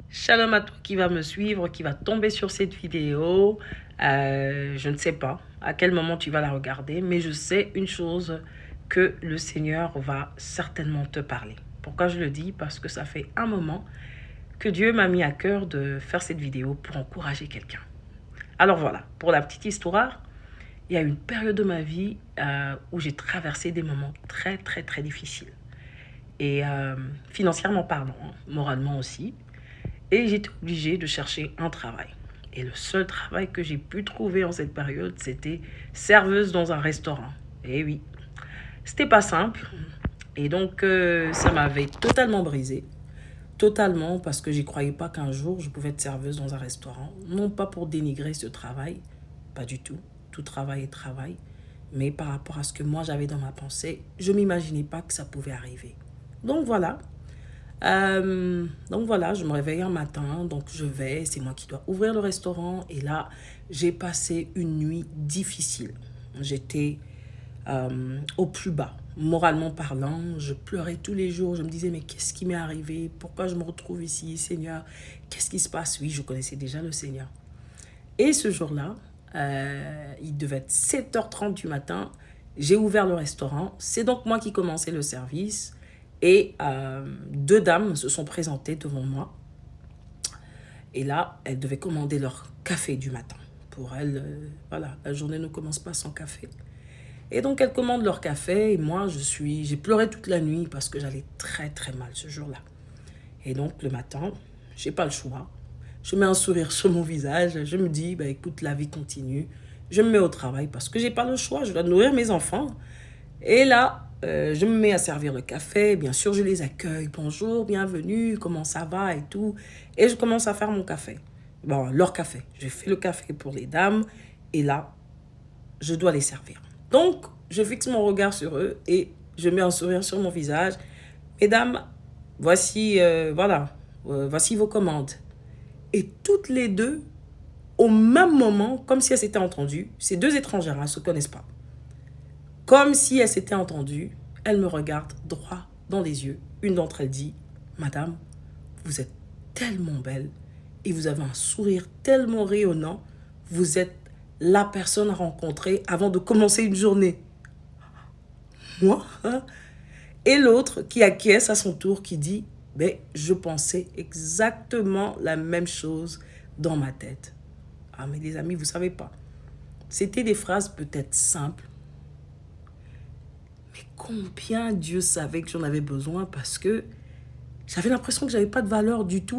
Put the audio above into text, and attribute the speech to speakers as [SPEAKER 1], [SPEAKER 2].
[SPEAKER 1] Shalom à toi qui va me suivre, qui va tomber sur cette vidéo. Je ne sais pas à quel moment tu vas la regarder, mais je sais une chose, que le Seigneur va certainement te parler. Pourquoi je le dis? Parce que ça fait un moment que Dieu m'a mis à cœur de faire cette vidéo pour encourager quelqu'un. Alors voilà, pour la petite histoire, il y a une période de ma vie où j'ai traversé des moments très difficiles. Et financièrement parlant, moralement aussi. Et j'étais obligée de chercher un travail. Et le seul travail que j'ai pu trouver en cette période, c'était serveuse dans un restaurant. Et oui, c'était pas simple. Et donc, ça m'avait totalement brisée. Totalement, parce que j'y croyais pas qu'un jour, je pouvais être serveuse dans un restaurant. Non pas pour dénigrer ce travail, pas du tout. Tout travail est travail. Mais par rapport à ce que moi j'avais dans ma pensée, je m'imaginais pas que ça pouvait arriver. Donc voilà, je me réveille un matin, donc c'est moi qui dois ouvrir le restaurant. Et là, j'ai passé une nuit difficile. J'étais au plus bas, moralement parlant. Je pleurais tous les jours. Je me disais, mais qu'est-ce qui m'est arrivé? Pourquoi je me retrouve ici, Seigneur? Qu'est-ce qui se passe? Oui, je connaissais déjà le Seigneur. Et ce jour-là, il devait être 7h30 du matin. J'ai ouvert le restaurant. C'est donc moi qui commençais le service. Et deux dames se sont présentées devant moi. Et là, elles devaient commander leur café du matin. Pour elles, voilà, la journée ne commence pas sans café. Et donc, elles commandent leur café. Et moi, j'ai pleuré toute la nuit parce que j'allais très mal ce jour-là. Et donc, le matin, j'ai pas le choix. Je mets un sourire sur mon visage. Je me dis, bah, écoute, la vie continue. Je me mets au travail parce que j'ai pas le choix. Je dois nourrir mes enfants. Et là, je me mets à servir le café. Bien sûr, je les accueille. Bonjour, bienvenue, comment ça va et tout. Et je commence à faire mon café. Bon, leur café. Je fais le café pour les dames. Et là, je dois les servir. Donc, je fixe mon regard sur eux et je mets un sourire sur mon visage. Mesdames, voici, voici vos commandes. Et toutes les deux, au même moment, comme si elles s'étaient entendues, ces deux étrangères, elles ne se connaissent pas. Comme si elles s'étaient entendues, elles me regardent droit dans les yeux. Une d'entre elles dit, Madame, vous êtes tellement belle et vous avez un sourire tellement rayonnant. Vous êtes la personne à rencontrer avant de commencer une journée. Moi, hein? Et l'autre qui acquiesce à son tour, qui dit, mais je pensais exactement la même chose dans ma tête. Ah, mais les amis, vous savez pas. C'était des phrases peut-être simples, mais combien Dieu savait que j'en avais besoin, parce que j'avais l'impression que j'avais pas de valeur du tout.